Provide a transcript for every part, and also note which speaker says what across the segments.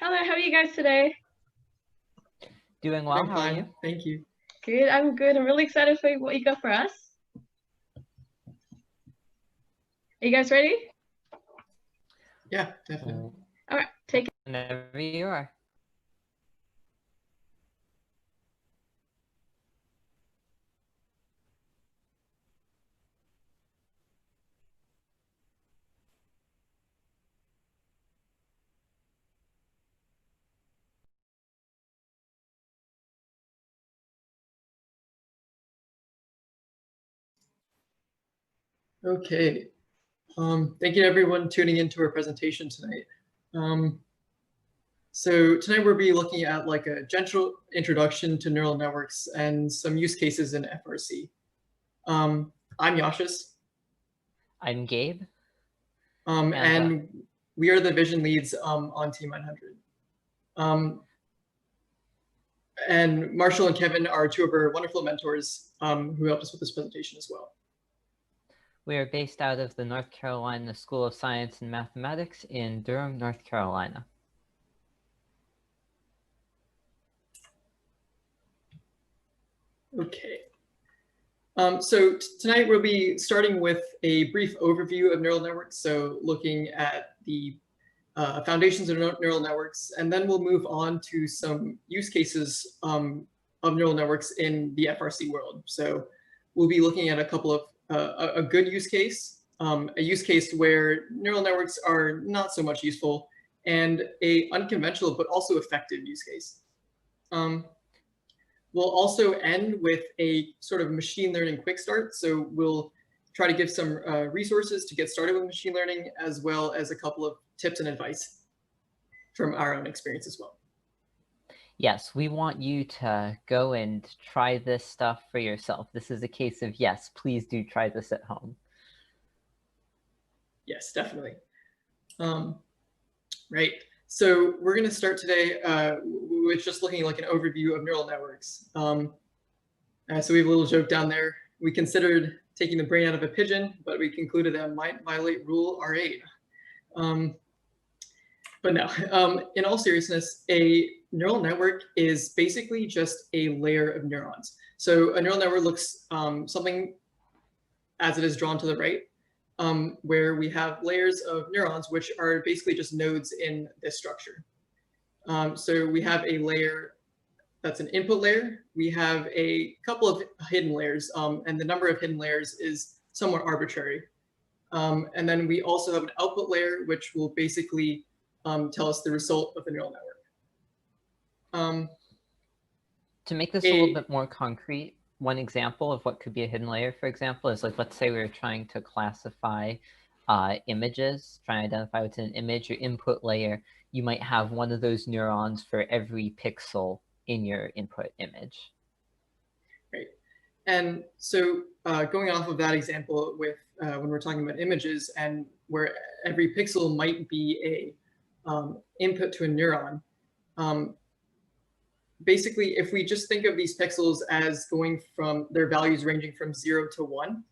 Speaker 1: Hello, how are you guys today?
Speaker 2: Doing well,
Speaker 3: I'm
Speaker 2: how are
Speaker 3: fine,
Speaker 2: you?
Speaker 3: thank you.
Speaker 1: Good, I'm good. I'm really excited for what you got for us. Are you guys ready?
Speaker 3: Yeah, definitely.
Speaker 1: All right, take it.
Speaker 2: Whenever you are.
Speaker 3: Okay. Thank you to everyone tuning into our presentation tonight. So tonight we'll be looking at like a gentle introduction to neural networks and some use cases in FRC. I'm Yashas.
Speaker 2: I'm Gabe.
Speaker 3: And we are the vision leads on Team 900. And Marshall and Kevin are two of our wonderful mentors who helped us with this presentation as well.
Speaker 2: We are based out of the North Carolina School of Science and Mathematics in Durham, North Carolina.
Speaker 3: Okay. So tonight we'll be starting with a brief overview of neural networks. So looking at the foundations of neural networks, and then we'll move on to some use cases of neural networks in the FRC world. So we'll be looking at a couple of a good use case, a use case where neural networks are not so much useful, and a unconventional but also effective use case. We'll also end with a sort of machine learning quick start. So we'll try to give some resources to get started with machine learning, as well as a couple of tips and advice from our own experience as well.
Speaker 2: Yes, we want you to go and try this stuff for yourself. This is a case of, yes, please do try this at home.
Speaker 3: Yes, definitely. Right. So we're going to start today with just looking at like an overview of neural networks. So we have a little joke down there. We considered taking the brain out of a pigeon, but we concluded that might violate Rule R8. But no, in all seriousness, a neural network is basically just a layer of neurons. So a neural network looks something as it is drawn to the right, where we have layers of neurons, which are basically just nodes in this structure. So we have a layer that's an input layer. We have a couple of hidden layers, and the number of hidden layers is somewhat arbitrary. And then we also have an output layer, which will basically tell us the result of the neural network.
Speaker 2: To make this a little bit more concrete, one example of what could be a hidden layer, for example, is like, let's say we were trying to classify images, trying to identify what's in an image. Your input layer, you might have one of those neurons for every pixel in your input image.
Speaker 3: Right. And so going off of that example with when we're talking about images and where every pixel might be a input to a neuron, basically, if we just think of these pixels as going from their values ranging from 0 to 1,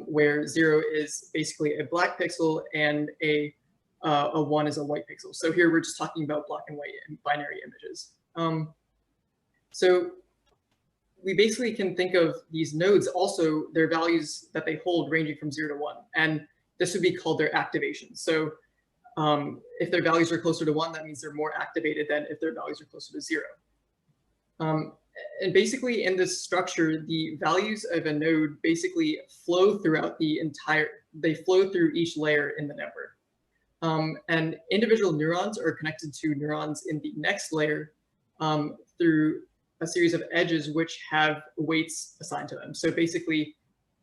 Speaker 3: where 0 is basically a black pixel and a 1 is a white pixel. So here we're just talking about black and white and binary images. So we basically can think of these nodes also, their values that they hold ranging from 0 to 1. And this would be called their activation. So if their values are closer to 1, that means they're more activated than if their values are closer to 0. And basically in this structure, the values of a node basically flow throughout the entire, they flow through each layer in the network. And individual neurons are connected to neurons in the next layer through a series of edges which have weights assigned to them. So basically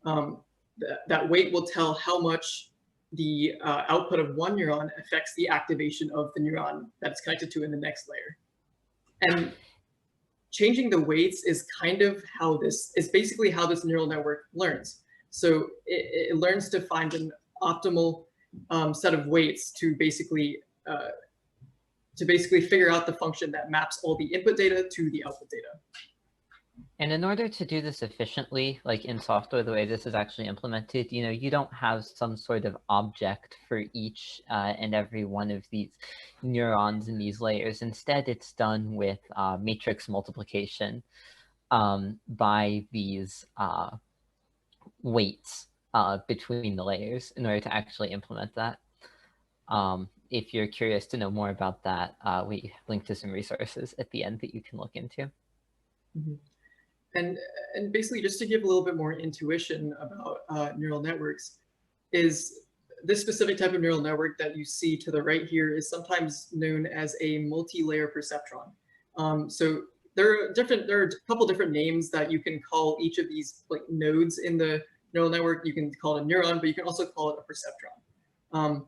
Speaker 3: that weight will tell how much the output of one neuron affects the activation of the neuron that's connected to in the next layer. And changing the weights is kind of how this is basically how this neural network learns. So it learns to find an optimal set of weights to basically figure out the function that maps all the input data to the output data.
Speaker 2: And in order to do this efficiently, like in software, the way this is actually implemented, you don't have some sort of object for each and every one of these neurons in these layers. Instead, it's done with matrix multiplication by these weights between the layers in order to actually implement that. If you're curious to know more about that, we link to some resources at the end that you can look into.
Speaker 3: Mm-hmm. And basically, just to give a little bit more intuition about neural networks, is this specific type of neural network that you see to the right here is sometimes known as a multi-layer perceptron. So there are a couple different names that you can call each of these like nodes in the neural network. You can call it a neuron, but you can also call it a perceptron.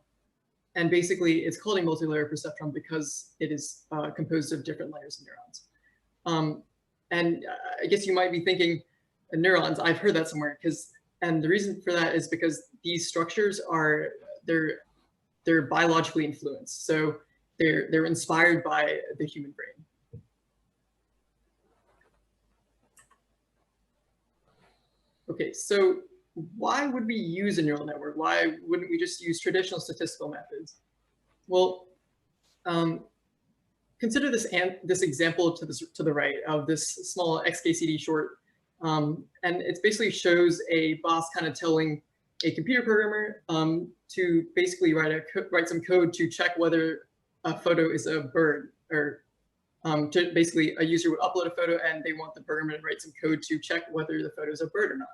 Speaker 3: And basically, it's called a multi-layer perceptron because it is composed of different layers of neurons. And I guess you might be thinking, neurons, I've heard that somewhere, and the reason for that is because these structures they're biologically influenced. So they're inspired by the human brain. Okay, so why would we use a neural network? Why wouldn't we just use traditional statistical methods? Well, consider this example to the right of this small XKCD short. And it basically shows a boss kind of telling a computer programmer to basically write some code to check whether a photo is a bird, or to basically a user would upload a photo and they want the programmer to write some code to check whether the photo is a bird or not.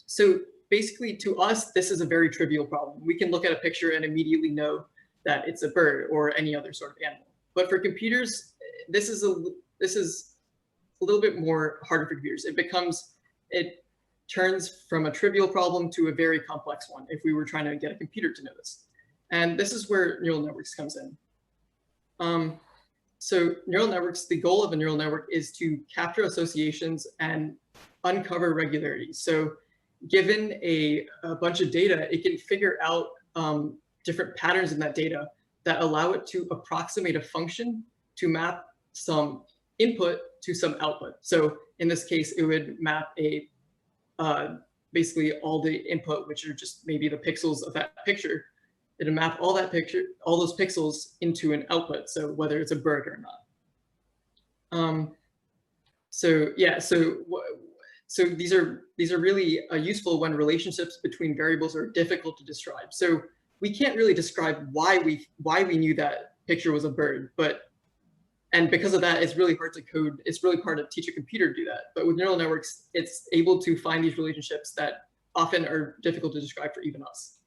Speaker 3: So basically to us, this is a very trivial problem. We can look at a picture and immediately know that it's a bird or any other sort of animal. But for computers, this is a little bit more harder for computers. It turns from a trivial problem to a very complex one if we were trying to get a computer to know this. And this is where neural networks comes in. So neural networks, the goal of a neural network is to capture associations and uncover regularities. So given a bunch of data, it can figure out different patterns in that data that allow it to approximate a function to map some input to some output. So in this case, it would map basically all the input, which are just maybe the pixels of that picture. It'll map all those pixels into an output. So whether it's a bird or not. So yeah, so these are really useful when relationships between variables are difficult to describe. So we can't really describe why we knew that picture was a bird, and because of that, it's really hard to code. It's really hard to teach a computer to do that. But with neural networks, it's able to find these relationships that often are difficult to describe for even us.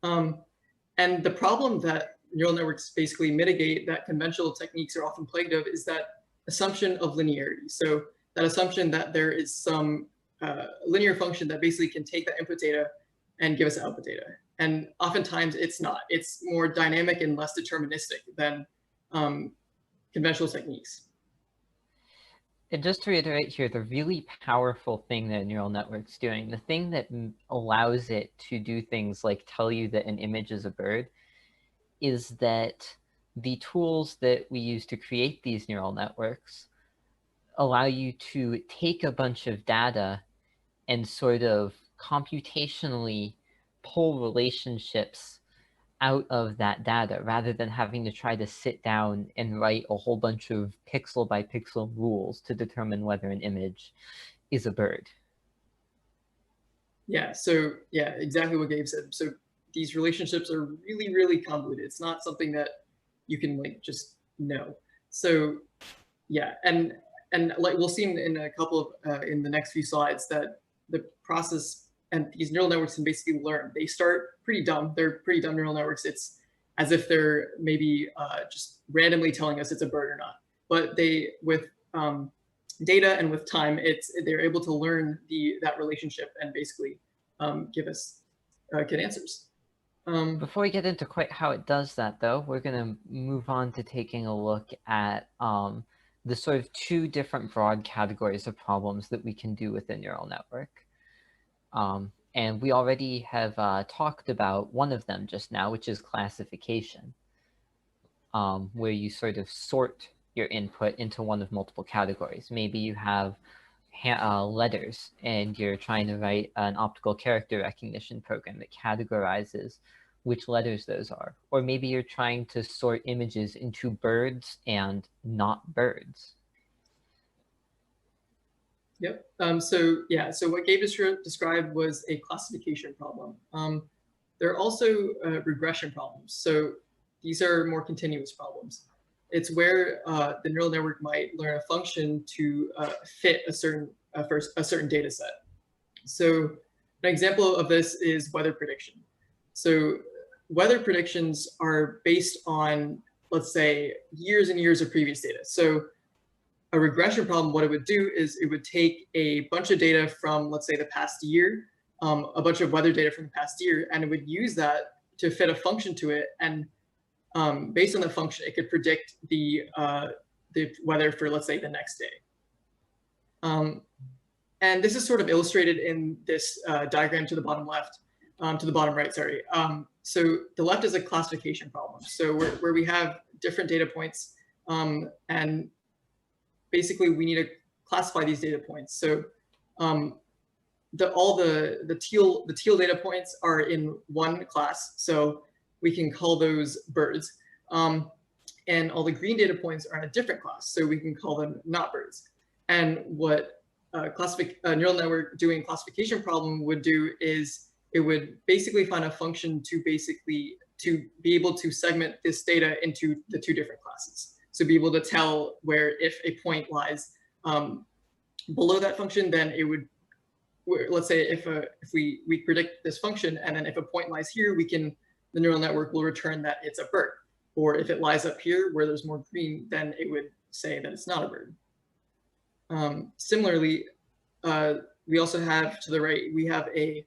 Speaker 3: And the problem that neural networks basically mitigate that conventional techniques are often plagued of is that assumption of linearity. So that assumption that there is some linear function that basically can take that input data and give us output data. And oftentimes it's not. It's more dynamic and less deterministic than conventional techniques.
Speaker 2: And just to reiterate here, the really powerful thing that a neural network's doing, the thing that allows it to do things like tell you that an image is a bird, is that the tools that we use to create these neural networks allow you to take a bunch of data and sort of computationally pull relationships out of that data rather than having to try to sit down and write a whole bunch of pixel by pixel rules to determine whether an image is a bird.
Speaker 3: Yeah, so yeah, exactly what Gabe said. So these relationships are really, really convoluted. It's not something that you can like just know. So yeah, and like we'll see in a couple of in the next few slides that the process and these neural networks can basically learn. They start pretty dumb. They're pretty dumb neural networks. It's as if they're maybe just randomly telling us it's a bird or not. But they, with data and with time, they're able to learn that relationship and basically give us good answers.
Speaker 2: Before we get into quite how it does that, though, we're going to move on to taking a look at the sort of two different broad categories of problems that we can do with a neural network. And we already have talked about one of them just now, which is classification, where you sort of sort your input into one of multiple categories. Maybe you have letters and you're trying to write an optical character recognition program that categorizes which letters those are. Or maybe you're trying to sort images into birds and not birds.
Speaker 3: Yep. So what Gabe described was a classification problem. There are also regression problems. So these are more continuous problems. It's where the neural network might learn a function to fit a certain data set. So an example of this is weather prediction. So weather predictions are based on, let's say, years and years of previous data. So a regression problem, what it would do is it would take a bunch of data from, let's say, the past year, a bunch of weather data from the past year, and it would use that to fit a function to it. And based on the function, it could predict the weather for, let's say, the next day. And this is sort of illustrated in this diagram to the bottom left, to the bottom right, sorry. So the left is a classification problem. So where we have different data points, and basically we need to classify these data points. So all the teal data points are in one class, so we can call those birds. And all the green data points are in a different class, so we can call them not birds. And what a neural network doing a classification problem would do is it would basically find a function to be able to segment this data into the two different classes. So be able to tell where if a point lies below that function, then it would, let's say if we predict this function, and then if a point lies here, the neural network will return that it's a bird. Or if it lies up here where there's more green, then it would say that it's not a bird. Similarly, we also have to the right, we have an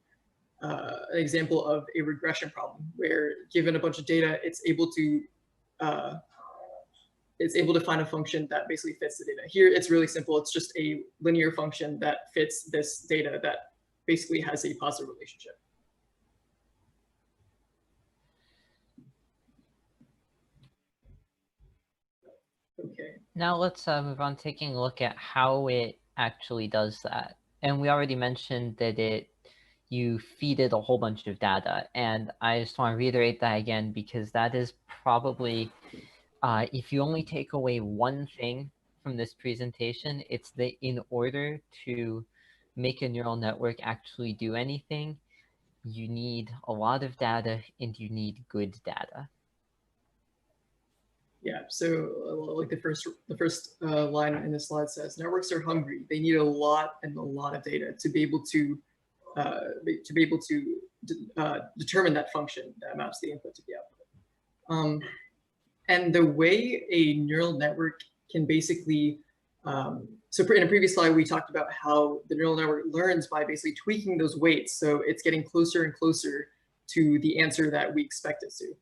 Speaker 3: example of a regression problem where given a bunch of data, it's able to find a function that basically fits the data. Here, it's really simple. It's just a linear function that fits this data that basically has a positive relationship. Okay.
Speaker 2: Now let's move on, taking a look at how it actually does that. And we already mentioned that you feed it a whole bunch of data. And I just want to reiterate that again, because that is probably, if you only take away one thing from this presentation, it's that in order to make a neural network actually do anything, you need a lot of data and you need good data.
Speaker 3: Yeah, so like the first line in this slide says, networks are hungry. They need a lot of data to be able to determine that function that maps the input to the output. And the way a neural network can basically, so in a previous slide, we talked about how the neural network learns by basically tweaking those weights. So it's getting closer and closer to the answer that we expect it to.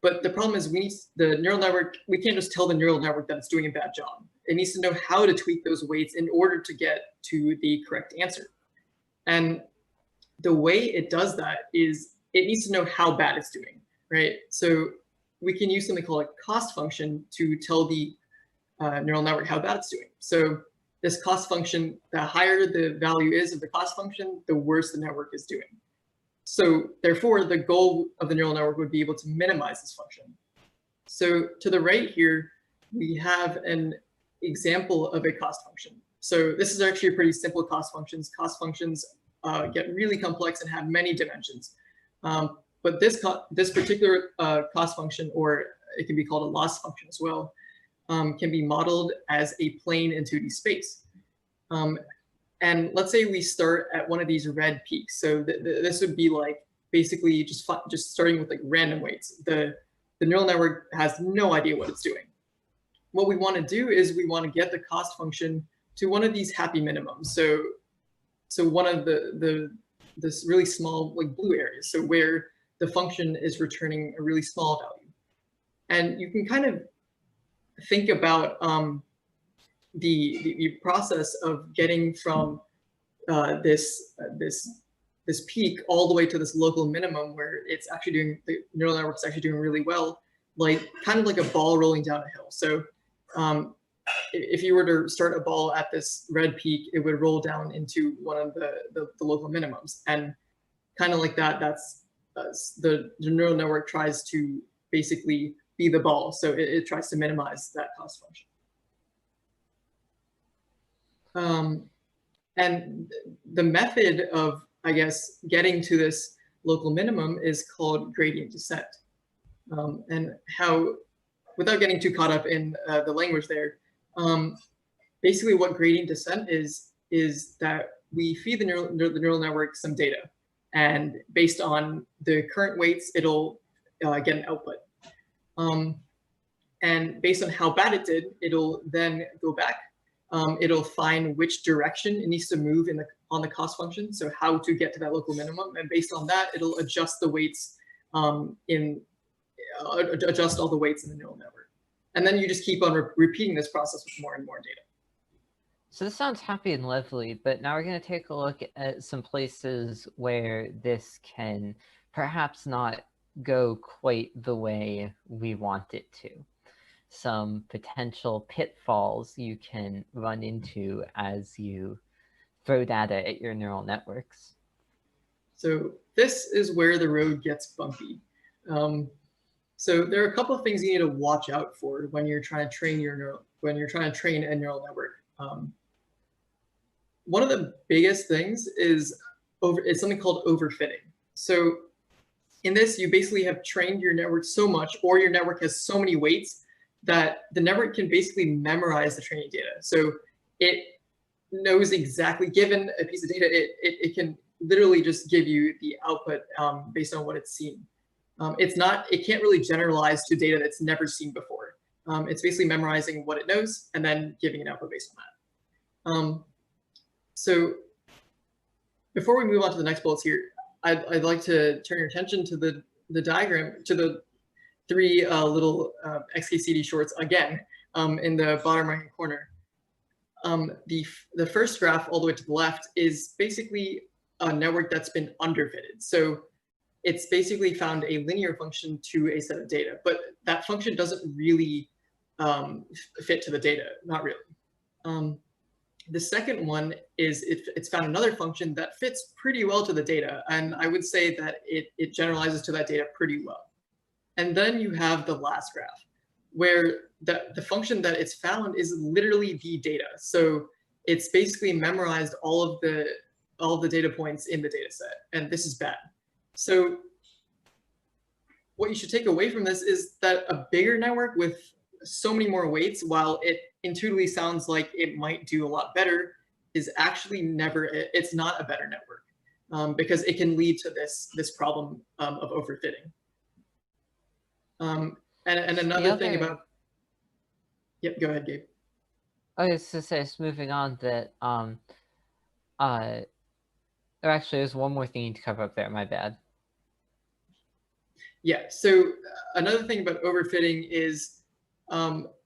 Speaker 3: But the problem is we can't just tell the neural network that it's doing a bad job. It needs to know how to tweak those weights in order to get to the correct answer. And the way it does that is it needs to know how bad it's doing, right? So we can use something called a cost function to tell the neural network how bad it's doing. So this cost function, the higher the value is of the cost function, the worse the network is doing. So therefore, the goal of the neural network would be able to minimize this function. So to the right here, we have an example of a cost function. So this is actually a pretty simple cost functions. Cost functions get really complex and have many dimensions. But this particular cost function, or it can be called a loss function as well, can be modeled as a plane in 2D space. And let's say we start at one of these red peaks. So this would be like basically just starting with like random weights. The neural network has no idea what it's doing. What we want to do is we want to get the cost function to one of these happy minimums. So one of this really small like blue areas. So where the function is returning a really small value. And you can kind of think about the process of getting from this peak all the way to this local minimum where it's actually the neural network is actually doing really well. like kind of like a ball rolling down a hill. So if you were to start a ball at this red peak, it would roll down into one of the local minimums. And kind of like that, that's the neural network tries to basically be the ball. So it tries to minimize that cost function. And the method of, I guess, getting to this local minimum is called gradient descent. And how, without getting too caught up in the language there, basically what gradient descent is that we feed the neural network some data, and based on the current weights, it'll get an output. And based on how bad it did, it'll then go back. It'll find which direction it needs to move on the cost function, so how to get to that local minimum, and based on that, it'll adjust the weights adjust all the weights in the neural network. And then you just keep on repeating this process with more and more data.
Speaker 2: So this sounds happy and lovely, but now we're going to take a look at some places where this can perhaps not go quite the way we want it to. Some potential pitfalls you can run into as you throw data at your neural networks.
Speaker 3: So this is where the road gets bumpy. So there are a couple of things you need to watch out for when you're trying to train a neural network. One of the biggest things is something called overfitting. So in this, you basically have trained your network so much, or your network has so many weights that the network can basically memorize the training data. So it knows exactly, given a piece of data, it can literally just give you the output based on what it's seen. It can't really generalize to data that's never seen before. It's basically memorizing what it knows and then giving an output based on that. So before we move on to the next bullets here, I'd like to turn your attention to the diagram, to the three little XKCD shorts again in the bottom right hand corner. The first graph all the way to the left is basically a network that's been underfitted. So it's basically found a linear function to a set of data, but that function doesn't really fit to the data, not really. The second one is it's found another function that fits pretty well to the data, and I would say that it generalizes to that data pretty well. And then you have the last graph, where the function that it's found is literally the data. So it's basically memorized all of the data points in the data set, and this is bad. So what you should take away from this is that a bigger network with so many more weights, while it intuitively sounds like it might do a lot better, is actually it's not a better network, because it can lead to this problem of overfitting. And another thing about, yep, go ahead, Gabe.
Speaker 2: I was to say, just moving on, that actually there's one more thing you need to cover up there, my bad.
Speaker 3: Yeah, so another thing about overfitting is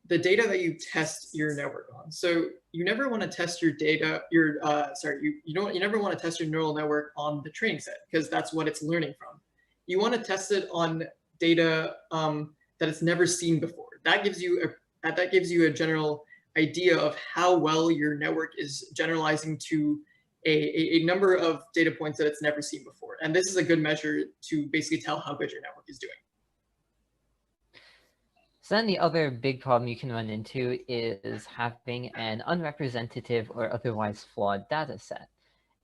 Speaker 3: the data that you test your network on. So you never want to test your data, you never want to test your neural network on the training set, because that's what it's learning from. You want to test it on data that it's never seen before. That gives you a general idea of how well your network is generalizing to a number of data points that it's never seen before. And this is a good measure to basically tell how good your network is doing.
Speaker 2: So then the other big problem you can run into is having an unrepresentative or otherwise flawed data set.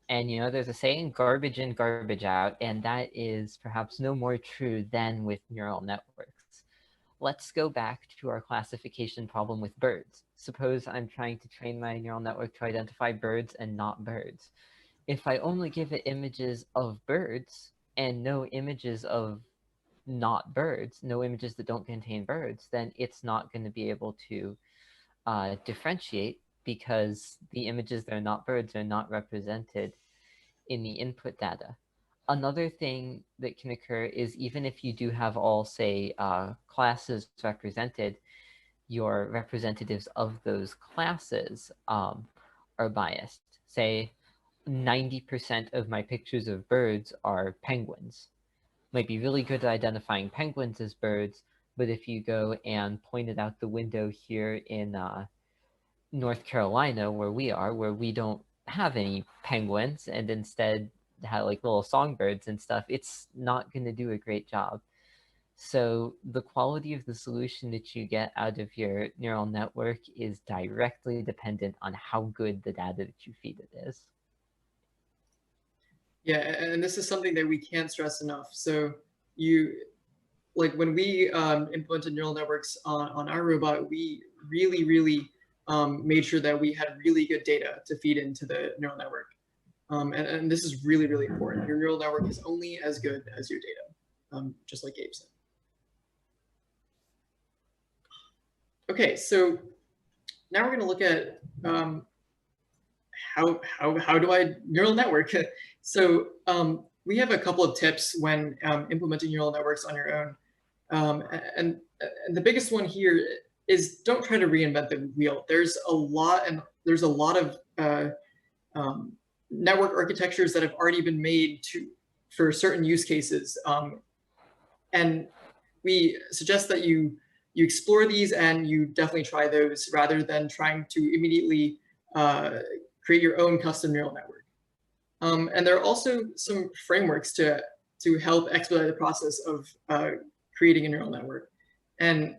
Speaker 2: And there's a saying, garbage in, garbage out, and that is perhaps no more true than with neural networks. Let's go back to our classification problem with birds. Suppose I'm trying to train my neural network to identify birds and not birds. If I only give it images of birds and no images of not birds, no images that don't contain birds, then it's not going to be able to differentiate, because the images that are not birds are not represented in the input data. Another thing that can occur is, even if you do have all, say, classes represented, your representatives of those classes are biased. Say 90% of my pictures of birds are penguins. Might be really good at identifying penguins as birds, But if you go and point it out the window here in North Carolina, where we don't have any penguins and instead have like little songbirds and stuff, it's not going to do a great job. So the quality of the solution that you get out of your neural network is directly dependent on how good the data that you feed it is.
Speaker 3: Yeah, and this is something that we can't stress enough. So when we implemented neural networks on our robot, we really made sure that we had really good data to feed into the neural network. And this is really important. Your neural network is only as good as your data, just like Gabe said. Okay, so now we're going to look at how do I neural network? So we have a couple of tips when implementing neural networks on your own. And the biggest one here is don't try to reinvent the wheel. There's a lot of network architectures that have already been made for certain use cases. And we suggest that you explore these and you definitely try those rather than trying to immediately create your own custom neural network. And there are also some frameworks to help expedite the process of creating a neural network. And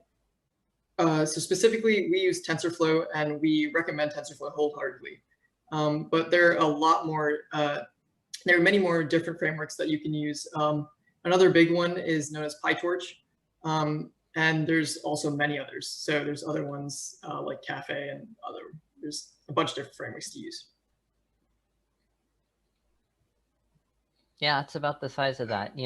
Speaker 3: so specifically, we use TensorFlow, and we recommend TensorFlow wholeheartedly. But there are a lot more, there are many more different frameworks that you can use. Another big one is known as PyTorch. And there's also many others. So there's other ones like Caffe and there's a bunch of different frameworks to use.
Speaker 2: Yeah, it's about the size of that.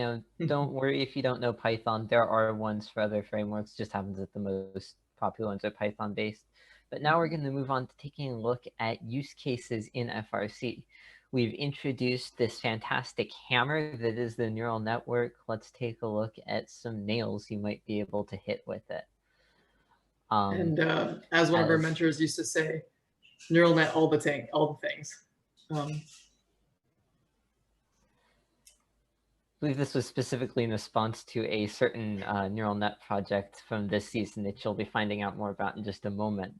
Speaker 2: Don't worry if you don't know Python. There are ones for other frameworks. Just happens that the most popular ones are Python based. But now we're going to move on to taking a look at use cases in FRC. We've introduced this fantastic hammer that is the neural network. Let's take a look at some nails you might be able to hit with it.
Speaker 3: And as one of our mentors used to say, neural net all the things. I
Speaker 2: believe this was specifically in response to a certain neural net project from this season that you'll be finding out more about in just a moment.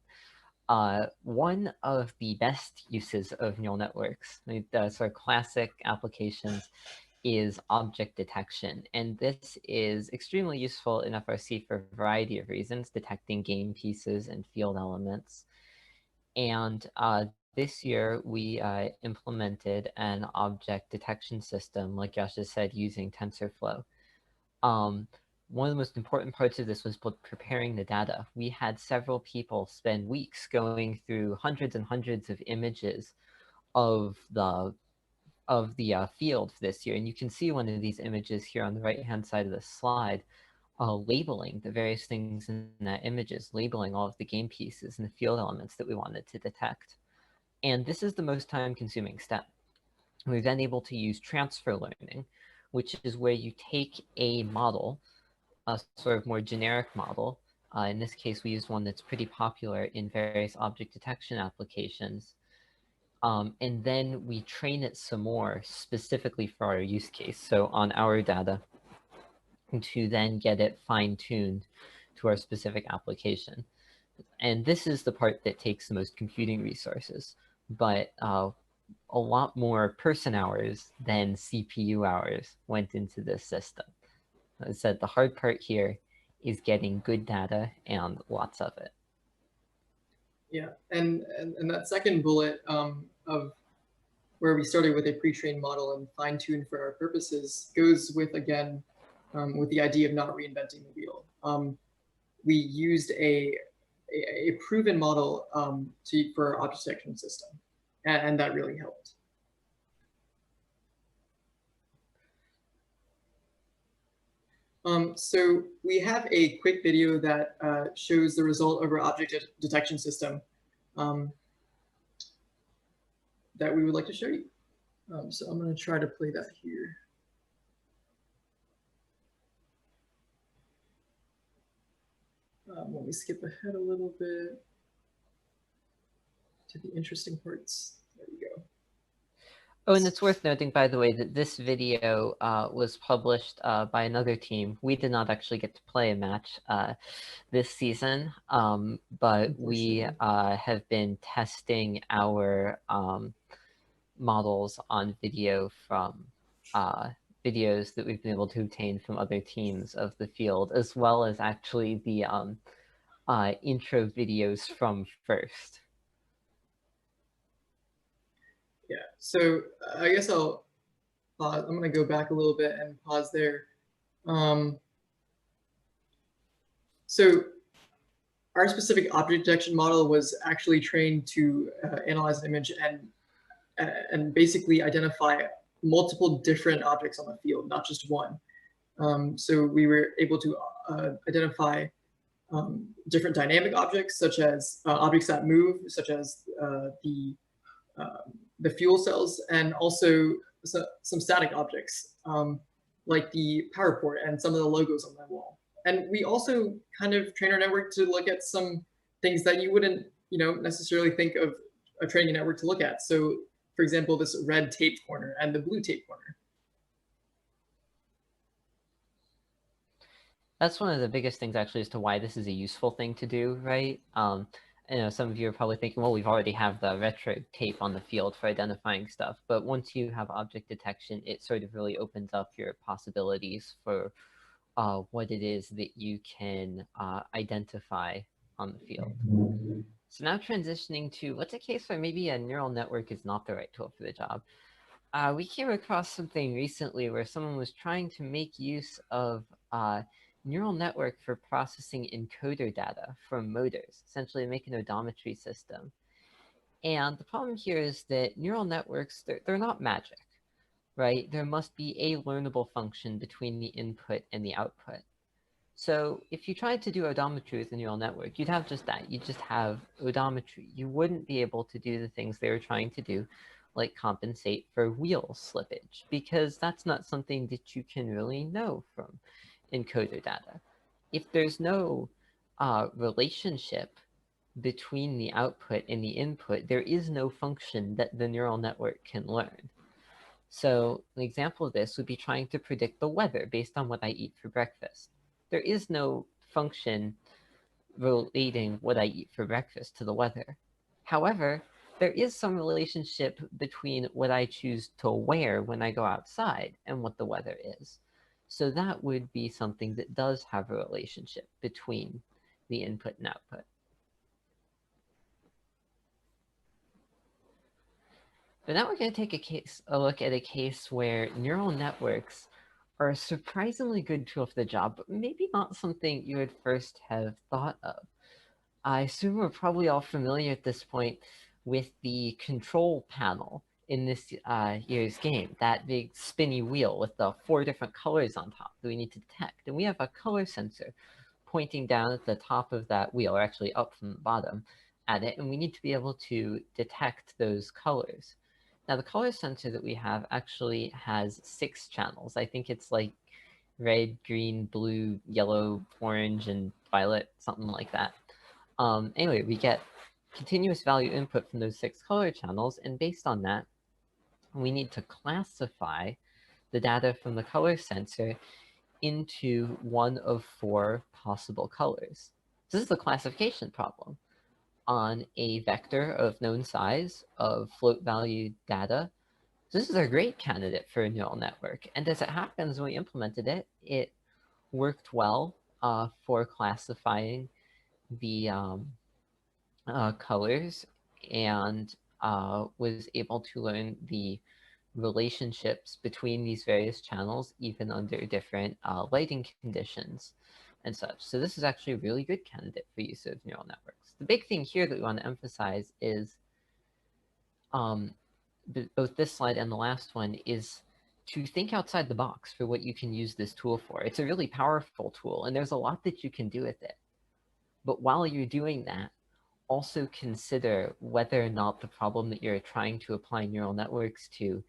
Speaker 2: One of the best uses of neural networks, sort of classic applications, is object detection. And this is extremely useful in FRC for a variety of reasons, detecting game pieces and field elements. And this year, we implemented an object detection system, like Yashas said, using TensorFlow. One of the most important parts of this was preparing the data. We had several people spend weeks going through hundreds and hundreds of images of the field this year. And you can see one of these images here on the right-hand side of the slide, labeling the various things in that images, labeling all of the game pieces and the field elements that we wanted to detect. And this is the most time-consuming step. We're then able to use transfer learning, which is where you take a model, a sort of more generic model. In this case, we used one that's pretty popular in various object detection applications. And then we train it some more specifically for our use case. So on our data, to then get it fine-tuned to our specific application. And this is the part that takes the most computing resources, but a lot more person hours than CPU hours went into this system. As I said, the hard part here is getting good data and lots of it.
Speaker 3: Yeah, and that second bullet of where we started with a pre-trained model and fine-tuned for our purposes goes with, again, with the idea of not reinventing the wheel. We used a proven model for our object detection system, and that really helped. So we have a quick video that shows the result of our object detection system that we would like to show you. So I'm going to try to play that here. Let me skip ahead a little bit to the interesting parts. There we go.
Speaker 2: Oh, and it's worth noting, by the way, that this video was published by another team. We did not actually get to play a match this season, but we have been testing our models on video from videos that we've been able to obtain from other teams of the field, as well as actually the intro videos from first.
Speaker 3: Yeah, so I guess I'll pause. I'm going to go back a little bit and pause there. So our specific object detection model was actually trained to analyze an image and basically identify multiple different objects on the field, not just one. So we were able to identify different dynamic objects, such as objects that move, such as the fuel cells, and also some static objects, like the power port and some of the logos on that wall. And we also kind of train our network to look at some things that you wouldn't, necessarily think of a training network to look at. So, for example, this red taped corner and the blue taped corner.
Speaker 2: That's one of the biggest things, actually, as to why this is a useful thing to do, right? Some of you are probably thinking, well, we've already have the retro tape on the field for identifying stuff. But once you have object detection, it sort of really opens up your possibilities for what it is that you can identify on the field. So now transitioning to what's a case where maybe a neural network is not the right tool for the job. We came across something recently where someone was trying to make use of neural network for processing encoder data from motors, essentially make an odometry system. And the problem here is that neural networks, they're not magic, right? There must be a learnable function between the input and the output. So if you tried to do odometry with a neural network, you'd have just that. You'd just have odometry. You wouldn't be able to do the things they were trying to do, like compensate for wheel slippage, because that's not something that you can really know from encoder data. If there's no relationship between the output and the input, there is no function that the neural network can learn. So an example of this would be trying to predict the weather based on what I eat for breakfast. There is no function relating what I eat for breakfast to the weather. However, there is some relationship between what I choose to wear when I go outside and what the weather is. So that would be something that does have a relationship between the input and output. But now we're going to take a look at a case where neural networks are a surprisingly good tool for the job, but maybe not something you would first have thought of. I assume we're probably all familiar at this point with the control panel in this year's game, that big spinny wheel with the 4 different colors on top that we need to detect. And we have a color sensor pointing down at the top of that wheel, or actually up from the bottom at it, and we need to be able to detect those colors. Now, the color sensor that we have actually has 6 channels. I think it's like red, green, blue, yellow, orange, and violet, something like that. Anyway, we get continuous value input from those 6 color channels, and based on that, we need to classify the data from the color sensor into one of 4 possible colors. This is the classification problem. On a vector of known size of float value data, this is a great candidate for a neural network. And as it happens, when we implemented it, it worked well for classifying the colors and was able to learn the relationships between these various channels, even under different lighting conditions and such. So this is actually a really good candidate for use of neural networks. The big thing here that we want to emphasize is both this slide and the last one is to think outside the box for what you can use this tool for. It's a really powerful tool, and there's a lot that you can do with it. But while you're doing that, also consider whether or not the problem that you're trying to apply neural networks to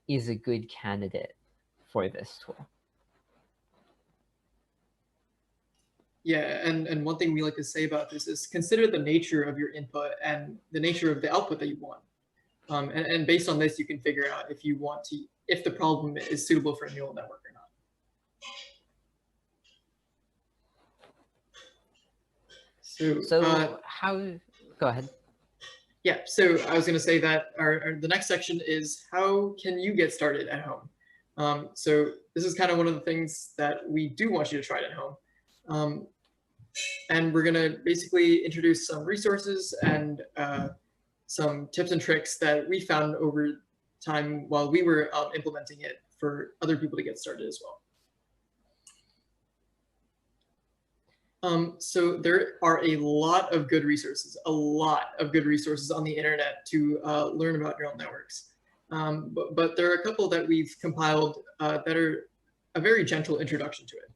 Speaker 2: is a good candidate for this tool.
Speaker 3: Yeah, and one thing we like to say about this is consider the nature of your input and the nature of the output that you want. And based on this, you can figure out if the problem is suitable for a neural network or not.
Speaker 2: So how, go ahead.
Speaker 3: Yeah, so I was going to say that the next section is how can you get started at home? So this is kind of one of the things that we do want you to try it at home. And we're going to basically introduce some resources and some tips and tricks that we found over time while we were implementing it for other people to get started as well. So there are a lot of good resources on the internet to learn about neural networks. But there are a couple that we've compiled that are a very gentle introduction to it.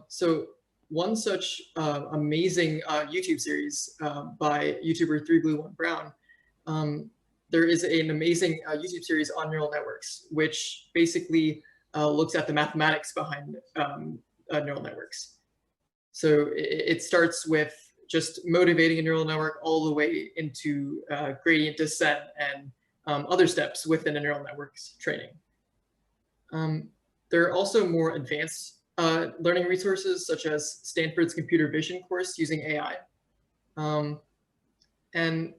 Speaker 3: So one such amazing YouTube series by YouTuber 3Blue1Brown, there is an amazing YouTube series on neural networks, which basically looks at the mathematics behind neural networks. So it starts with just motivating a neural network all the way into gradient descent and other steps within a neural network's training. There are also more advanced learning resources, such as Stanford's computer vision course using AI. And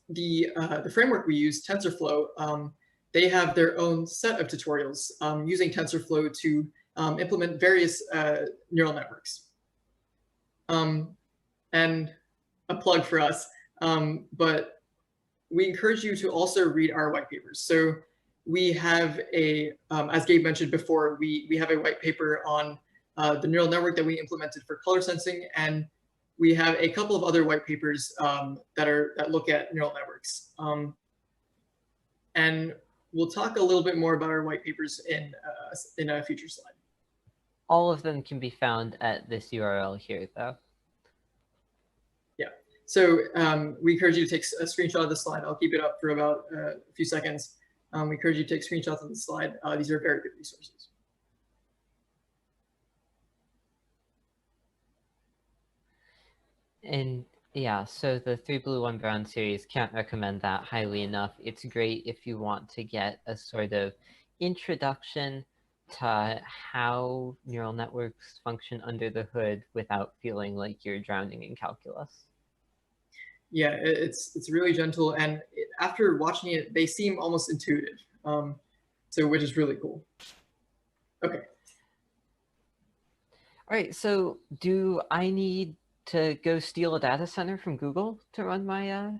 Speaker 3: the framework we use, TensorFlow, they have their own set of tutorials using TensorFlow to implement various neural networks. And a plug for us, but we encourage you to also read our white papers. So we have as Gabe mentioned before, we have a white paper on the neural network that we implemented for color sensing, and we have a couple of other white papers that look at neural networks. And we'll talk a little bit more about our white papers in a future slide.
Speaker 2: All of them can be found at this URL here, though.
Speaker 3: Yeah. So we encourage you to take a screenshot of the slide. I'll keep it up for about a few seconds. We encourage you to take screenshots of the slide. These are very good resources.
Speaker 2: And yeah, so the 3Blue1Brown series, can't recommend that highly enough. It's great if you want to get a sort of introduction to how neural networks function under the hood without feeling like you're drowning in calculus.
Speaker 3: Yeah, it's really gentle, and after watching it, they seem almost intuitive, so which is really cool. Okay.
Speaker 2: All right, so do I need to go steal a data center from Google to run my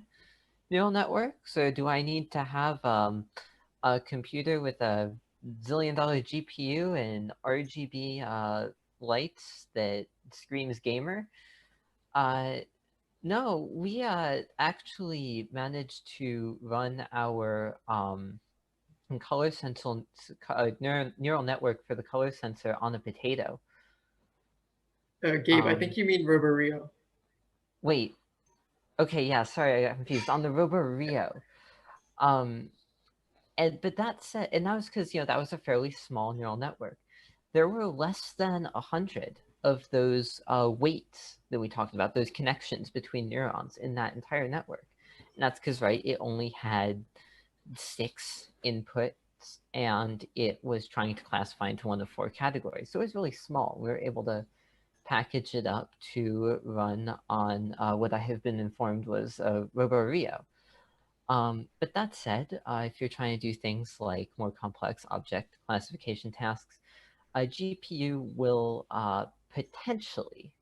Speaker 2: neural networks, or do I need to have a computer with a zillion-dollar GPU and RGB lights that screams gamer? No, we actually managed to run our color sensor neural network for the color sensor on a potato.
Speaker 3: Gabe, I think you mean RoboRio.
Speaker 2: Wait. Okay, yeah, sorry, I got confused. On the RoboRio. But that said, and that was because, you know, that was a fairly small neural network. There were less than 100 of those weights that we talked about, those connections between neurons in that entire network. And that's because, right, it only had 6 inputs, and it was trying to classify into one of 4 categories. So it was really small. We were able to package it up to run on what I have been informed was RoboRio. But that said, if you're trying to do things like more complex object classification tasks, a GPU will potentially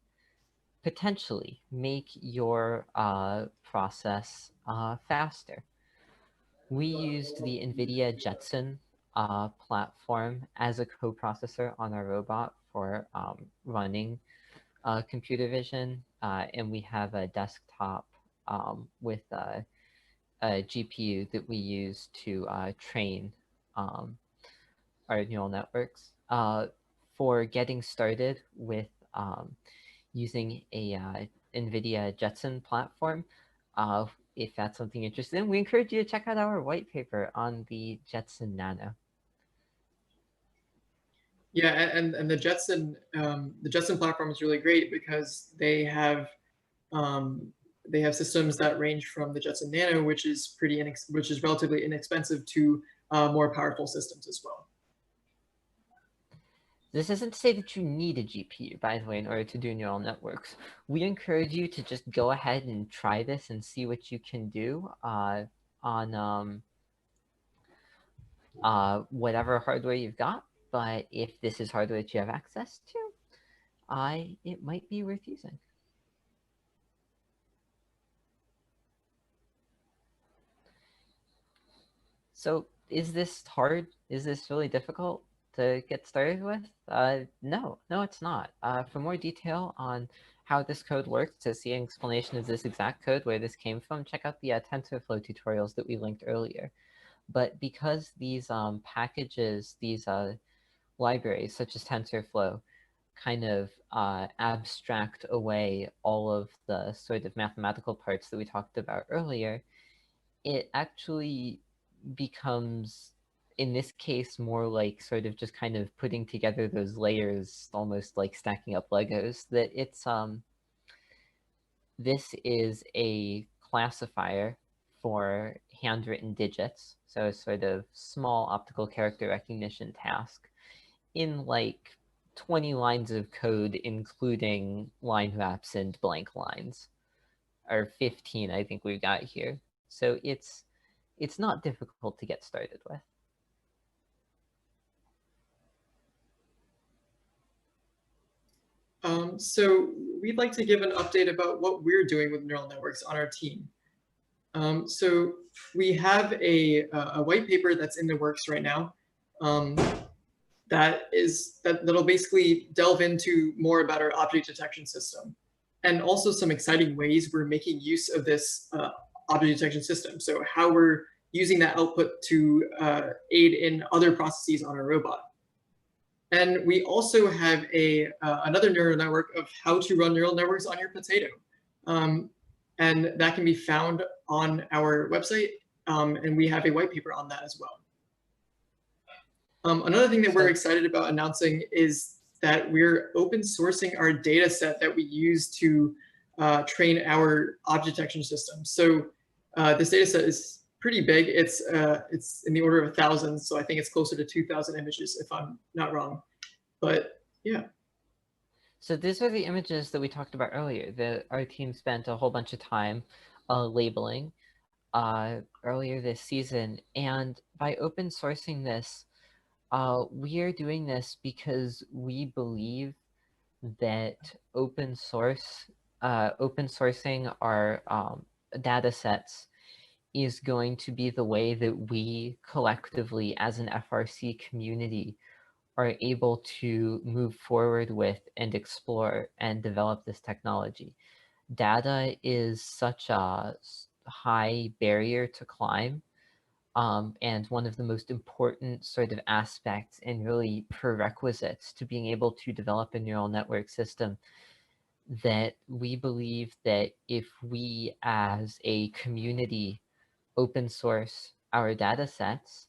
Speaker 2: make your process faster. We used the NVIDIA Jetson platform as a coprocessor on our robot for running computer vision, and we have a desktop with a GPU that we use to train our neural networks. For getting started with using a NVIDIA Jetson platform, if that's something you're interested in, we encourage you to check out our white paper on the Jetson Nano.
Speaker 3: Yeah, and the Jetson platform is really great because they have they have systems that range from the Jetson Nano, which is relatively inexpensive, to more powerful systems as well.
Speaker 2: This isn't to say that you need a GPU, by the way, in order to do neural networks. We encourage you to just go ahead and try this and see what you can do on whatever hardware you've got. But if this is hardware that you have access to, it might be worth using. So is this hard? Is this really difficult to get started with? No, it's not. For more detail on how this code works, to see an explanation of this exact code, where this came from, check out the TensorFlow tutorials that we linked earlier. But because these packages, these libraries, such as TensorFlow, kind of abstract away all of the sort of mathematical parts that we talked about earlier, it actually becomes, in this case, more like sort of just kind of putting together those layers, almost like stacking up Legos, that it's this is a classifier for handwritten digits, so a sort of small optical character recognition task in like 20 lines of code, including line wraps and blank lines, or 15 I think we've got here. So it's not difficult to get started with.
Speaker 3: So we'd like to give an update about what we're doing with neural networks on our team. So we have a white paper that's in the works right now that'll basically delve into more about our object detection system, and also some exciting ways we're making use of this object detection system. So how we're using that output to aid in other processes on our robot. And we also have another neural network of how to run neural networks on your potato. And that can be found on our website, and we have a white paper on that as well. Another thing that we're excited about announcing is that we're open sourcing our data set that we use to train our object detection system. So this data set is pretty big. It's in the order of 1,000, so I think it's closer to 2,000 images, if I'm not wrong. But yeah.
Speaker 2: So these are the images that we talked about earlier that our team spent a whole bunch of time labeling earlier this season. And by open sourcing this, we are doing this because we believe that open sourcing our data sets is going to be the way that we collectively as an FRC community are able to move forward with and explore and develop this technology. Data is such a high barrier to climb, and one of the most important sort of aspects and really prerequisites to being able to develop a neural network system, that we believe that if we as a community open source our data sets,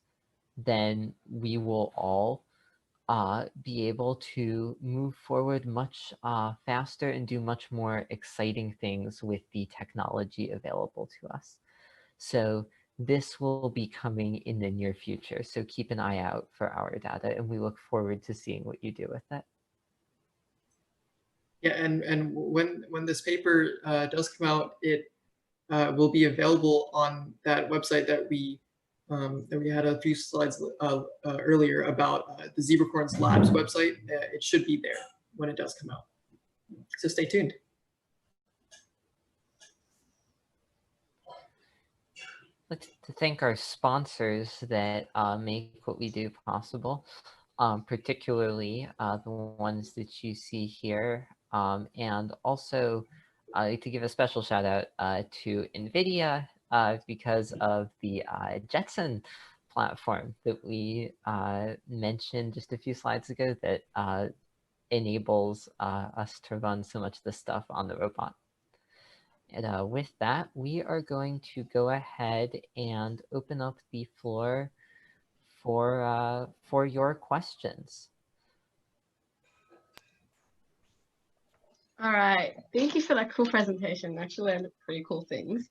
Speaker 2: then we will all be able to move forward much faster and do much more exciting things with the technology available to us. So this will be coming in the near future. So keep an eye out for our data, and we look forward to seeing what you do with it.
Speaker 3: Yeah, and when this paper does come out, it will be available on that website that we had a few slides earlier about, the Zebracorns Labs website. It should be there when it does come out. So stay tuned.
Speaker 2: I'd like to thank our sponsors that make what we do possible, particularly the ones that you see here. And also I'd like to give a special shout out to NVIDIA because of the Jetson platform that we mentioned just a few slides ago that enables us to run so much of this stuff on the robot. And with that, we are going to go ahead and open up the floor for your questions.
Speaker 1: All right, thank you for that cool presentation. Actually learned pretty cool things.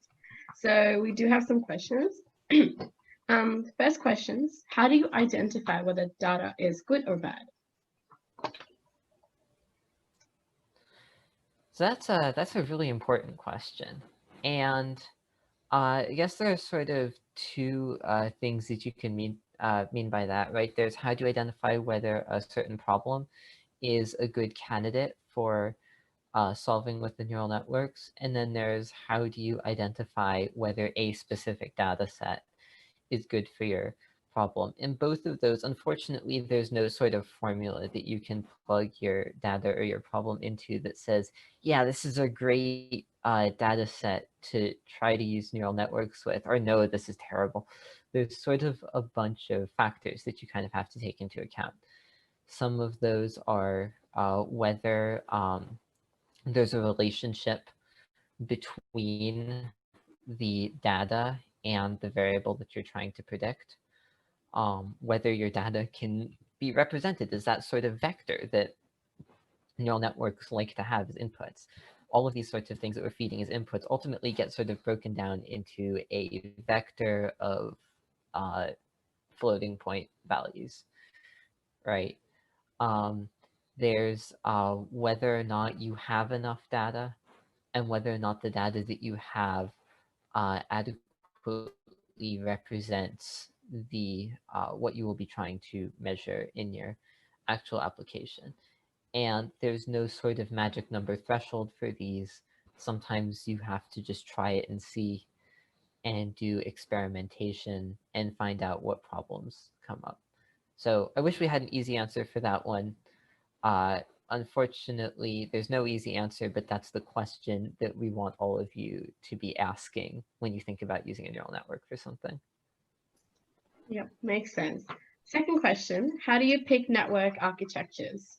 Speaker 1: So we do have some questions. First questions, how do you identify whether data is good or bad?
Speaker 2: So that's a really important question. And I guess there are sort of two things that you can mean by that, right? There's how do you identify whether a certain problem is a good candidate for solving with the neural networks, and then there's how do you identify whether a specific data set is good for your problem. In both of those, unfortunately, there's no sort of formula that you can plug your data or your problem into that says, yeah, this is a great data set to try to use neural networks with, or no, this is terrible. There's sort of a bunch of factors that you kind of have to take into account. Some of those are whether there's a relationship between the data and the variable that you're trying to predict. Whether your data can be represented as that sort of vector that neural networks like to have as inputs. All of these sorts of things that we're feeding as inputs ultimately get sort of broken down into a vector of floating point values, right? There's whether or not you have enough data and whether or not the data that you have adequately represents the what you will be trying to measure in your actual application. And there's no sort of magic number threshold for these. Sometimes you have to just try it and see and do experimentation and find out what problems come up. So I wish we had an easy answer for that one. Unfortunately, there's no easy answer, but that's the question that we want all of you to be asking when you think about using a neural network for something.
Speaker 1: Yep, makes sense. Second question, how do you pick network architectures?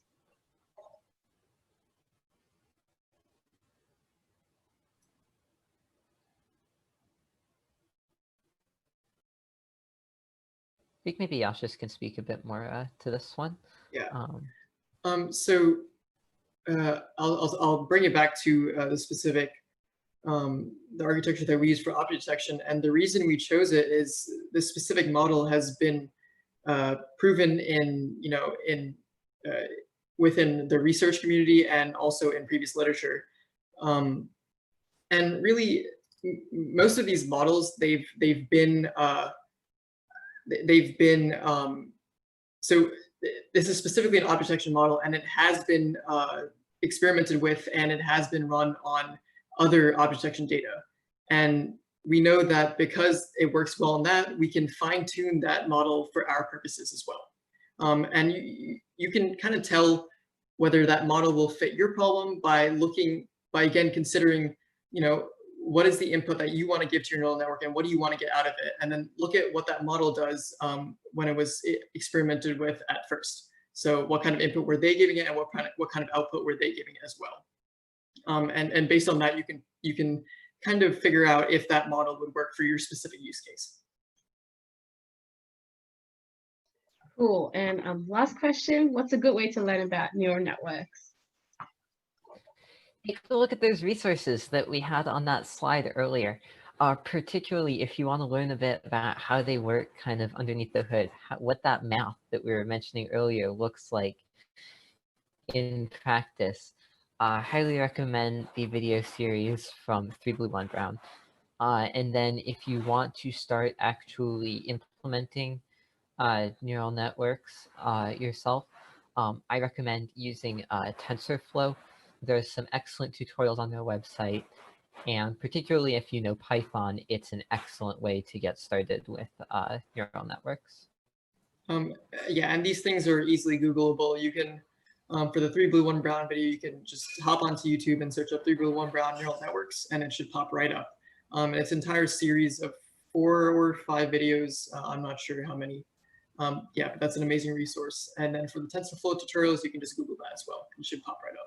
Speaker 2: I think maybe Yashas can speak a bit more to this one.
Speaker 3: Yeah. So I'll bring it back to the specific the architecture that we use for object detection, and the reason we chose it is this specific model has been proven in within the research community and also in previous literature, and really most of these models they've been so this is specifically an object detection model, and it has been experimented with, and it has been run on other object detection data. And we know that because it works well on that, we can fine tune that model for our purposes as well. And you can kind of tell whether that model will fit your problem by again, considering, what is the input that you want to give to your neural network and what do you want to get out of it? And then look at what that model does when it was experimented with at first. So what kind of input were they giving it, and what kind of output were they giving it as well? And based on that, you can kind of figure out if that model would work for your specific use case.
Speaker 1: Cool. And last question, what's a good way to learn about neural networks?
Speaker 2: Take a look at those resources that we had on that slide earlier, particularly if you want to learn a bit about how they work kind of underneath the hood, what that math that we were mentioning earlier looks like in practice. Highly recommend the video series from 3 Blue 1 Brown. And then if you want to start actually implementing neural networks yourself, I recommend using TensorFlow. There's some excellent tutorials on their website, and particularly if you know Python, it's an excellent way to get started with neural networks.
Speaker 3: Yeah, and these things are easily Googleable. You can, for the 3 Blue 1 Brown video, you can just hop onto YouTube and search up 3 Blue 1 Brown neural networks, and it should pop right up. And it's an entire series of 4 or 5 videos. I'm not sure how many. Yeah, but that's an amazing resource. And then for the TensorFlow tutorials, you can just Google that as well. It should pop right up.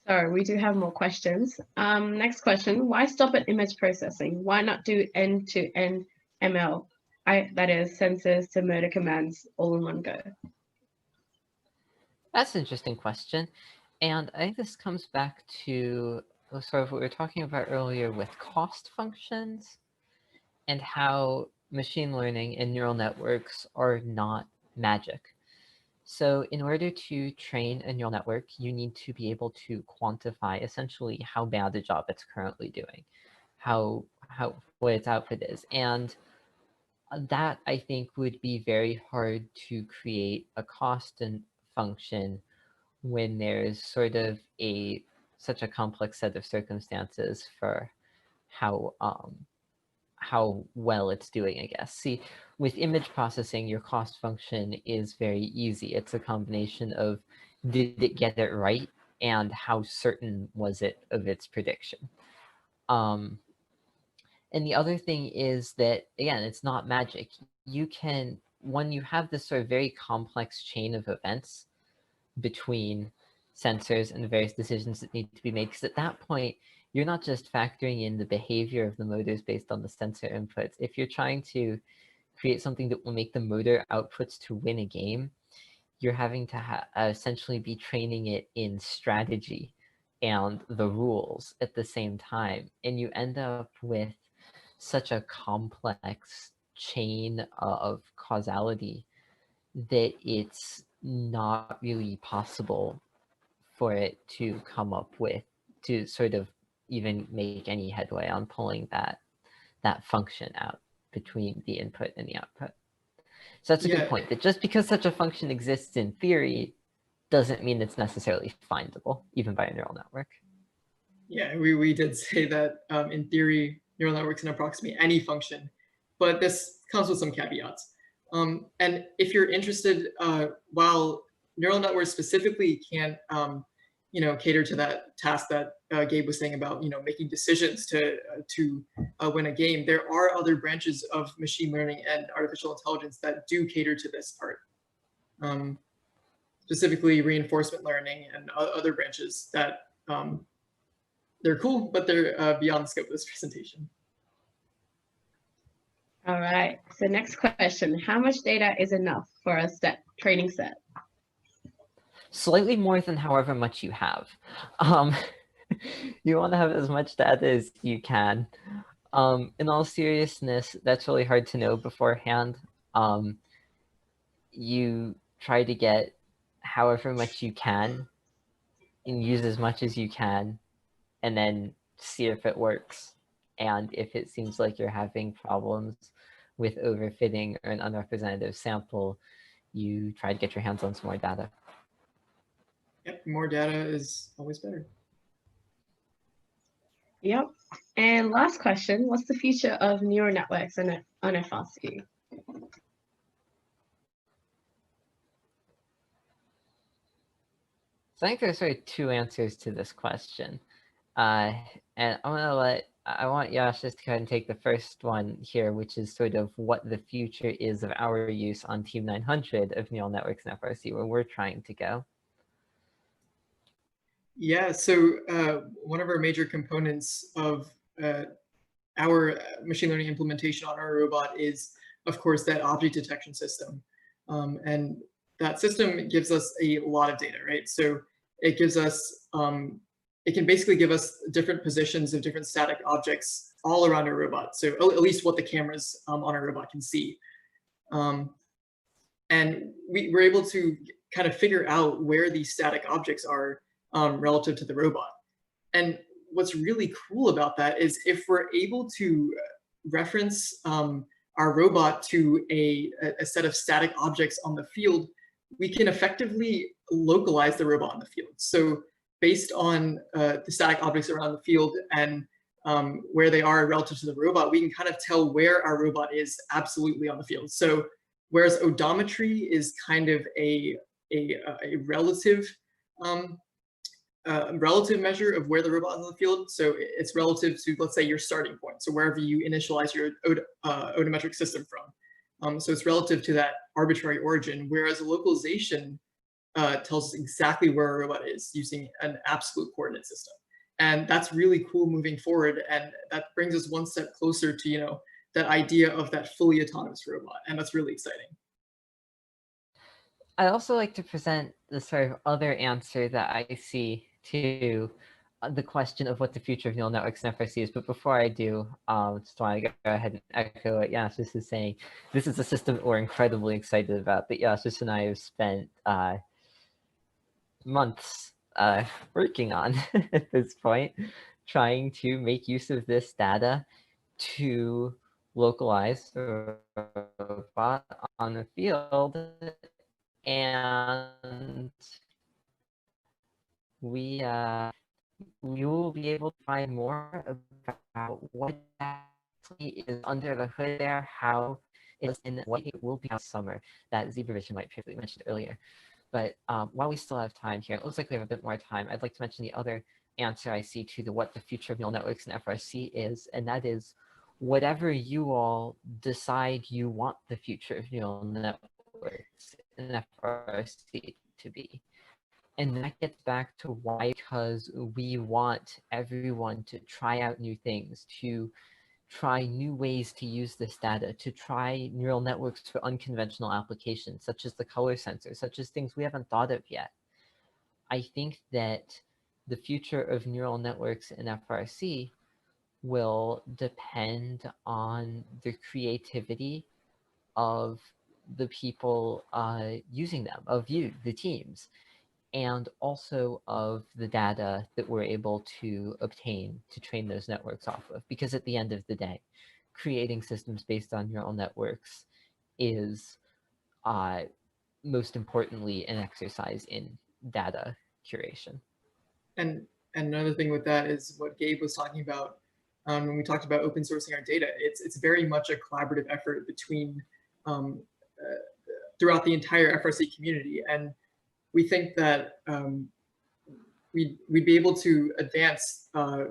Speaker 1: So we do have more questions. Next question, why stop at image processing? Why not do end-to-end ML? That is sensors to motor commands all in one go.
Speaker 2: That's an interesting question. And I think this comes back to sort of what we were talking about earlier with cost functions and how machine learning and neural networks are not magic. So in order to train a neural network, you need to be able to quantify essentially how bad a job it's currently doing, what its output is. And that I think would be very hard to create a cost and function when there's sort of such a complex set of circumstances for how well it's doing, I guess. See, with image processing, your cost function is very easy. It's a combination of did it get it right and how certain was it of its prediction. And the other thing is that, again, it's not magic. You can, when you have this sort of very complex chain of events between sensors and the various decisions that need to be made, because at that point, you're not just factoring in the behavior of the motors based on the sensor inputs. If you're trying to create something that will make the motor outputs to win a game, you're having to essentially be training it in strategy and the rules at the same time. And you end up with such a complex chain of causality that it's not really possible for it to come up with, to sort of even make any headway on pulling that function out between the input and the output. So that's a good point, that just because such a function exists in theory doesn't mean it's necessarily findable, even by a neural network.
Speaker 3: Yeah, we did say that in theory, neural networks can approximate any function, but this comes with some caveats. And if you're interested, while neural networks specifically can't, cater to that task that Gabe was saying about, making decisions to win a game, there are other branches of machine learning and artificial intelligence that do cater to this part. Specifically reinforcement learning and other branches that they're cool, but they're beyond the scope of this presentation.
Speaker 1: All right, so next question. How much data is enough for a training set?
Speaker 2: Slightly more than however much you have. You want to have as much data as you can. In all seriousness, that's really hard to know beforehand. You try to get however much you can and use as much as you can, and then see if it works. And if it seems like you're having problems with overfitting or an unrepresentative sample, you try to get your hands on some more data.
Speaker 3: Yep, more data is always better.
Speaker 1: Yep. And last question, what's the future of neural networks on FRC?
Speaker 2: So I think there's sort of two answers to this question. And I want Yashas to go ahead and take the first one here, which is sort of what the future is of our use on Team 900 of neural networks and FRC, where we're trying to go.
Speaker 3: Yeah, so one of our major components of our machine learning implementation on our robot is, of course, that object detection system. And that system gives us a lot of data, right? So it gives us, it can basically give us different positions of different static objects all around our robot. So at least what the cameras on our robot can see. And we're able to kind of figure out where these static objects are relative to the robot. And what's really cool about that is if we're able to reference our robot to a set of static objects on the field, we can effectively localize the robot in the field. So based on the static objects around the field and where they are relative to the robot, we can kind of tell where our robot is absolutely on the field. So whereas odometry is kind of a relative relative measure of where the robot is on the field. So it's relative to, let's say, your starting point. So wherever you initialize your odometric system from. So it's relative to that arbitrary origin, whereas a localization tells us exactly where a robot is using an absolute coordinate system. And that's really cool moving forward. And that brings us one step closer to, that idea of that fully autonomous robot. And that's really exciting.
Speaker 2: I'd also like to present the sort of other answer that I see to the question of what the future of neural networks and FRC is. But before I do, just want to go ahead and echo what Yashas is saying. This is a system that we're incredibly excited about, that Yashas and I have spent months working on at this point, trying to make use of this data to localize the robot on the field, and we will be able to find more about what actually is under the hood there, how it's in what it will be summer that Zebra Vision might briefly mentioned earlier. But while we still have time here, it looks like we have a bit more time. I'd like to mention the other answer I see to what the future of neural networks and FRC is, and that is whatever you all decide you want the future of neural networks and FRC to be. And that gets back to why, because we want everyone to try out new things, to try new ways to use this data, to try neural networks for unconventional applications, such as the color sensor, such as things we haven't thought of yet. I think that the future of neural networks in FRC will depend on the creativity of the people using them, of you, the teams, and also of the data that we're able to obtain to train those networks off of. Because at the end of the day, creating systems based on neural networks is most importantly an exercise in data curation.
Speaker 3: And another thing with that is what Gabe was talking about when we talked about open sourcing our data. It's very much a collaborative effort between throughout the entire FRC community, and we think that we'd be able to advance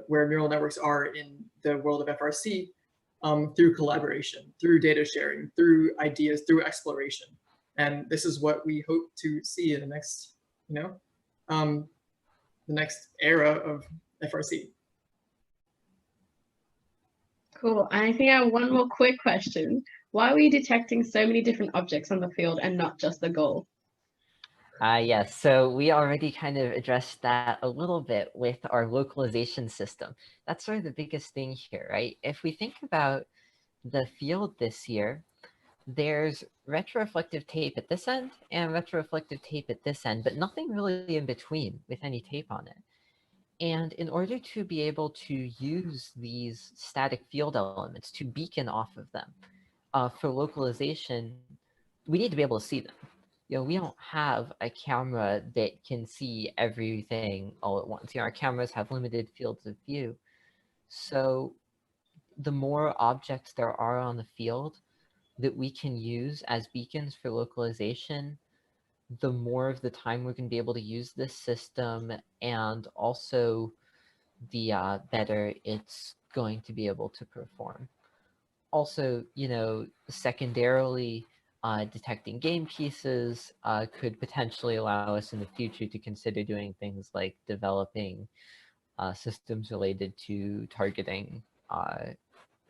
Speaker 3: where neural networks are in the world of FRC through collaboration, through data sharing, through ideas, through exploration. And this is what we hope to see in the next, the next era of FRC.
Speaker 1: Cool. And I think I have one more quick question. Why were you detecting so many different objects on the field and not just the goal?
Speaker 2: Yes, so we already kind of addressed that a little bit with our localization system. That's sort of the biggest thing here, right? If we think about the field this year, there's retroreflective tape at this end and retroreflective tape at this end, but nothing really in between with any tape on it. And in order to be able to use these static field elements to beacon off of them for localization, we need to be able to see them. We don't have a camera that can see everything all at once. Our cameras have limited fields of view. So the more objects there are on the field that we can use as beacons for localization, the more of the time we're going to be able to use this system, and also the better it's going to be able to perform. Also, secondarily, detecting game pieces could potentially allow us in the future to consider doing things like developing systems related to targeting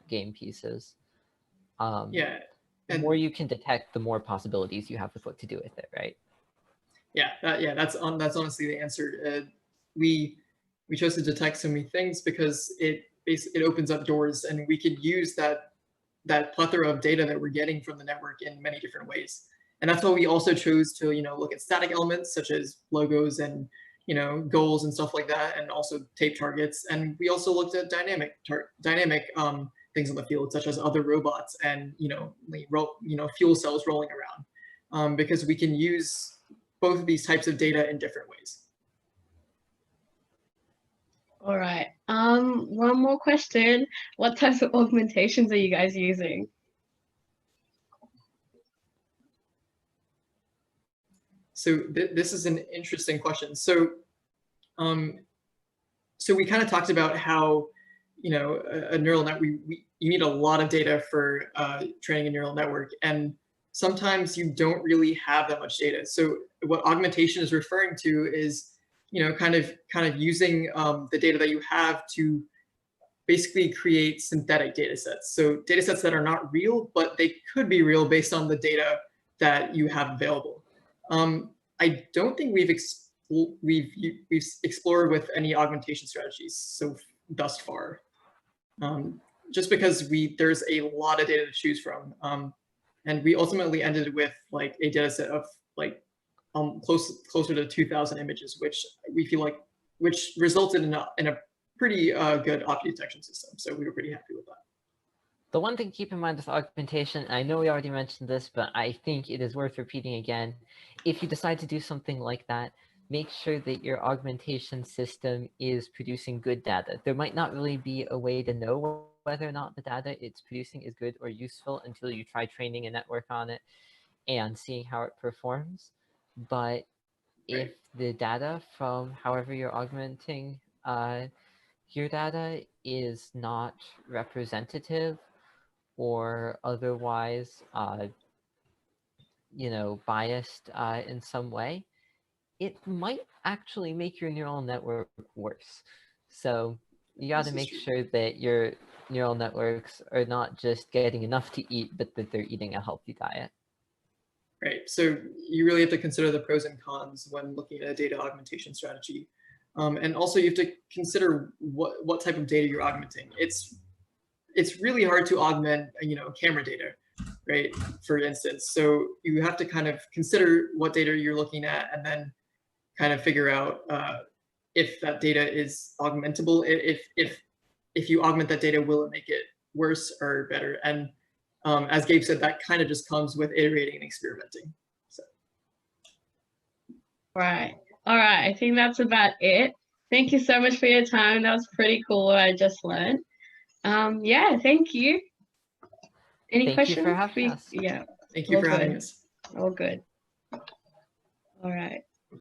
Speaker 2: game pieces.
Speaker 3: Yeah.
Speaker 2: The more you can detect, the more possibilities you have with what to do with it, right?
Speaker 3: Yeah, that's honestly the answer. We chose to detect so many things because it opens up doors, and we can use that plethora of data that we're getting from the network in many different ways. And that's why we also chose to look at static elements such as logos and goals and stuff like that, and also tape targets. And we also looked at dynamic things on the field, such as other robots and fuel cells rolling around, because we can use both of these types of data in different ways.
Speaker 1: All right. One more question. What types of augmentations are you guys using?
Speaker 3: So this is an interesting question. So, so we kind of talked about how, a neural net, you need a lot of data for training a neural network, and sometimes you don't really have that much data. So what augmentation is referring to is, kind of using the data that you have to basically create synthetic data sets. So data sets that are not real, but they could be real based on the data that you have available. I don't think we've explored with any augmentation strategies thus far. Just because there's a lot of data to choose from, and we ultimately ended with like a data set of like closer to 2,000 images, which we feel like resulted in a pretty good object detection system. So we were pretty happy with that.
Speaker 2: The one thing to keep in mind with augmentation, I know we already mentioned this, but I think it is worth repeating again. If you decide to do something like that, make sure that your augmentation system is producing good data. There might not really be a way to know whether or not the data it's producing is good or useful until you try training a network on it and seeing how it performs. But if the data from however you're augmenting your data is not representative or otherwise, biased in some way, it might actually make your neural network worse. So you got to make sure that your neural networks are not just getting enough to eat, but that they're eating a healthy diet.
Speaker 3: Right. So you really have to consider the pros and cons when looking at a data augmentation strategy. And also you have to consider what type of data you're augmenting. It's really hard to augment, camera data, right? For instance, so you have to kind of consider what data you're looking at and then kind of figure out if that data is augmentable. If you augment that data, will it make it worse or better? And as Gabe said, that kind of just comes with iterating and experimenting. So.
Speaker 1: Right. All right. I think that's about it. Thank you so much for your time. That was pretty cool what I just learned. Yeah, thank you. Any questions?
Speaker 2: Thank you for having us.
Speaker 1: Yeah.
Speaker 3: Thank you for having us.
Speaker 1: All good. All right.